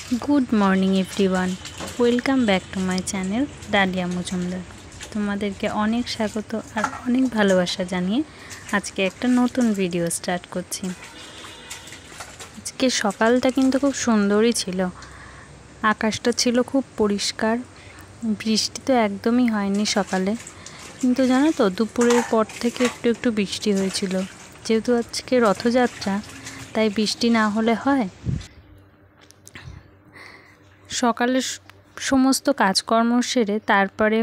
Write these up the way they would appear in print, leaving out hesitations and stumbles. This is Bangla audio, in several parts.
Good morning everyone welcome back to my channel Dalia Majumdar তোমাদেরকে অনেক স্বাগত আর অনেক ভালোবাসা জানিয়ে আজকে একটা নতুন ভিডিও স্টার্ট করছি। আজকে সকালটা কিন্তু খুব সুন্দরই ছিল, আকাশটা ছিল খুব পরিষ্কার, বৃষ্টি তো একদমই হয়নি সকালে, কিন্তু জানো তো দুপুরের পর থেকে একটু একটু বৃষ্টি হয়েছিল। যেহেতু আজকে রথযাত্রা তাই বৃষ্টি না হলে হয়। সকালে সমস্ত কাজকর্ম সেরে তারপরে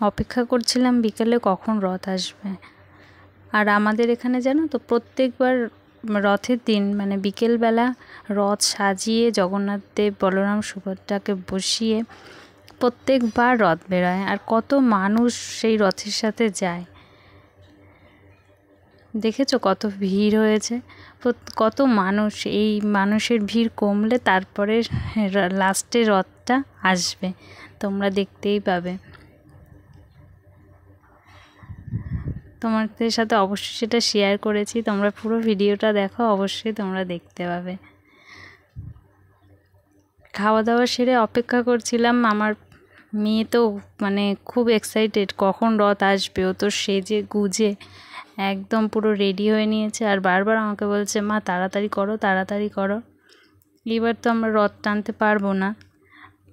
অপেক্ষা করছিলাম বিকেলে কখন রথ আসবে। আর আমাদের এখানে জানো তো প্রত্যেকবার রথের দিন মানে বিকেলবেলা রথ সাজিয়ে জগন্নাথ দেব বলরাম সুভদ্রাকে বসিয়ে প্রত্যেকবার রথ বেরোয়, আর কত মানুষ সেই রথের সাথে যায়। দেখেছো কত ভিড় হয়েছে, কত মানুষ। এই মানুষের ভিড় কমলে তারপরে লাস্টে রথটা আসবে, তোমরা দেখতেই পাবে। তোমাদের সাথে অবশ্যই সেটা শেয়ার করেছি, তোমরা পুরো ভিডিওটা দেখো, অবশ্যই তোমরা দেখতে পাবে। খাওয়া দাওয়া সেরে অপেক্ষা করছিলাম। আমার মেয়ে তো মানে খুব এক্সাইটেড কখন রথ আসবে, ও তো সেজে গুজে একদম পুরো রেডি হয়ে নিয়েছে, আর বারবার আমাকে বলছে মা তাড়াতাড়ি করো তাড়াতাড়ি করো। এবার তো আমরা রথ টানতে পারবো না,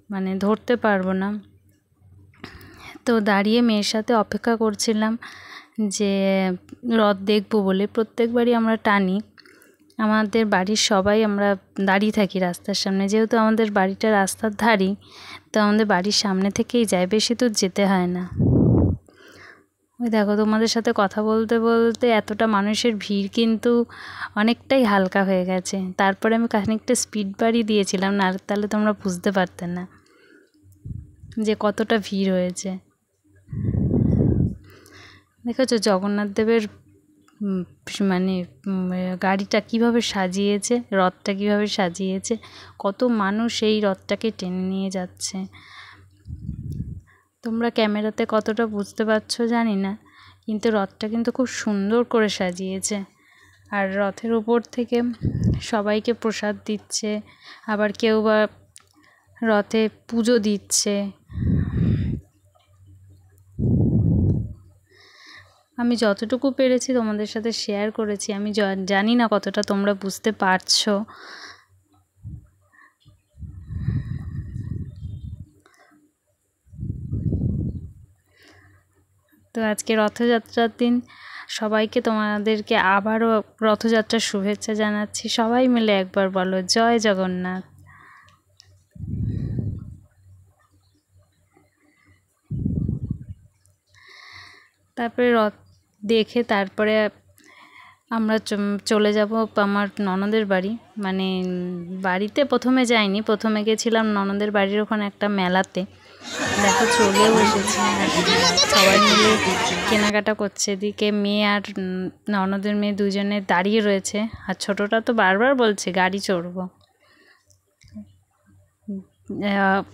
মানে ধরতে পারবো না। তো দাঁড়িয়ে মেয়ের সাথে অপেক্ষা করছিলাম যে রথ দেখবো বলে। প্রত্যেকবারই আমরা টানি, আমাদের বাড়ির সবাই আমরা দাঁড়িয়ে থাকি রাস্তার সামনে, যেহেতু আমাদের বাড়িটা রাস্তার ধারেই, তো আমাদের বাড়ির সামনে থেকেই যায়, বেশি দূর যেতে হয় না। ওই দেখো তোমাদের সাথে কথা বলতে বলতে এতটা মানুষের ভিড় কিন্তু অনেকটাই হালকা হয়ে গেছে। তারপরে আমি খানিকটা স্পিড বাড়িয়ে দিয়েছিলাম, না তাহলে তোমরা বুঝতে পারতে না যে কতটা ভিড় হয়েছে। দেখেছো জগন্নাথ দেবের মানে গাড়িটা কিভাবে সাজিয়েছে, রথটা কিভাবে সাজিয়েছে, কত মানুষ এই রথটাকে টেনে নিয়ে যাচ্ছে। তোমরা ক্যামেরাতে কতটা বুঝতে পারছো জানি না, কিন্তু রথটা কিন্তু খুব সুন্দর করে সাজিয়েছে। আর রথের উপর থেকে সবাইকে প্রসাদ দিচ্ছে, আবার কেউ বা রথে পুজো দিচ্ছে। আমি যতটুকু পেরেছি তোমাদের সাথে শেয়ার করেছি, আমি জানি না কতটা তোমরা বুঝতে পারছো। তো আজকে রথযাত্রার দিন সবাইকে তোমাদেরকে আবারও রথযাত্রার শুভেচ্ছা জানাচ্ছি। সবাই মিলে একবার বলো জয় জগন্নাথ। তারপরে রথ দেখে তারপরে আমরা চলে যাব আমার ননদের বাড়ি। মানে বাড়িতে প্রথমে যাইনি, প্রথমে গেছিলাম ননদের বাড়ির ওখানে একটা মেলাতে। দেখো চলেও এসেছি, সবাই মিলে কেনাকাটা করছে। এদিকে মেয়ে আর ননদের মেয়ে দুজনে দাঁড়িয়ে রয়েছে, আর ছোটটা তো বারবার বলছে গাড়ি চড়বো।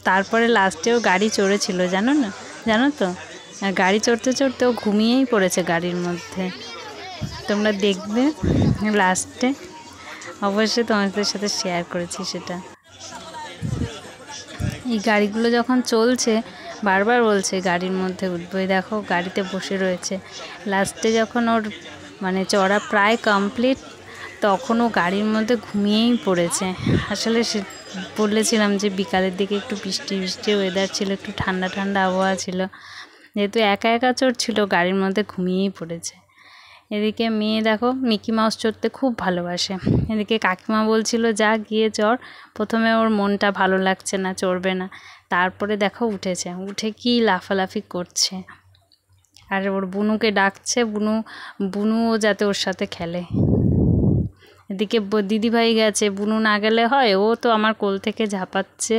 তারপরে লাস্টেও গাড়ি চড়েছিল, জানো তো গাড়ি চড়তে চড়তে ও ঘুমিয়েই পড়েছে গাড়ির মধ্যে। তোমরা দেখবে লাস্টে, অবশ্যই তোমাদের সাথে শেয়ার করেছি সেটা। এই গাড়িগুলো যখন চলছে বারবার বলছে গাড়ির মধ্যে উঠবো, দেখো গাড়িতে বসে রয়েছে। লাস্টে যখন ওর মানে চড়া প্রায় কমপ্লিট, তখন ও গাড়ির মধ্যে ঘুমিয়েই পড়েছে। আসলে সে বলেছিলাম যে বিকালের দিকে একটু বৃষ্টি বৃষ্টি ওয়েদার ছিল, একটু ঠান্ডা ঠান্ডা আবহাওয়া ছিল, যেহেতু একা একা চড়ছিল গাড়ির মধ্যে ঘুমিয়েই পড়েছে। এদিকে মেয়ে দেখো মিকি মাউস চড়তে খুব ভালোবাসে। এদিকে কাকিমা বলছিল যা গিয়ে চড়। প্রথমে ওর মনটা ভালো লাগছে না, চড়বে না, তারপরে দেখো উঠেছে, উঠে কি লাফালাফি করছে, আর ওর বুনুকে ডাকছে, বুনুও যাতে ওর সাথে খেলে। এদিকে দিদিভাই গেছে, বুনু না গেলে হয়, ও তো আমার কোল থেকে ঝাঁপাচ্ছে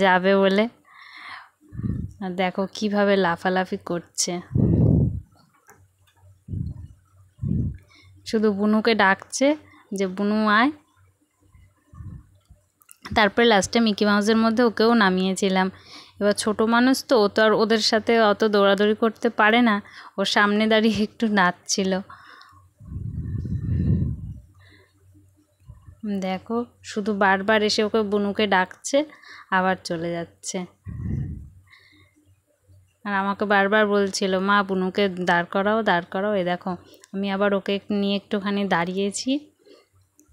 যাবে বলে। আর দেখো কিভাবে লাফালাফি করছে, শুধু বুনুকে ডাকছে যে বুনু আয়। তারপরে লাস্টে মিকি মাউসের মধ্যে ওকেও নামিয়েছিলাম। এবার ছোট মানুষ তো, ও তো আর ওদের সাথে অত দৌড়াদৌড়ি করতে পারে না, ওর সামনে দাঁড়িয়ে একটু নাচছিল। দেখো শুধু বারবার এসে ওকে বুনুকে ডাকছে, আবার চলে যাচ্ছে। আর আমাকে বারবার বলছিল মা বুনুকে দাঁড় করাও দাঁড় করাও। এ দেখো আমি আবার ওকে নিয়ে একটুখানি দাঁড়িয়েছি,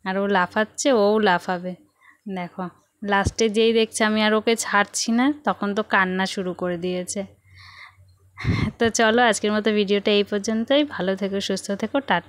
আর ও লাফাচ্ছে, ওও লাফাবে। দেখো লাস্টে যেই দেখছে আমি আর ওকে ছাড়ছি না, তখন তো কান্না শুরু করে দিয়েছে। তো চলো আজকের মতো ভিডিওটা এই পর্যন্তই। ভালো থেকো, সুস্থ থেকো, টাটা।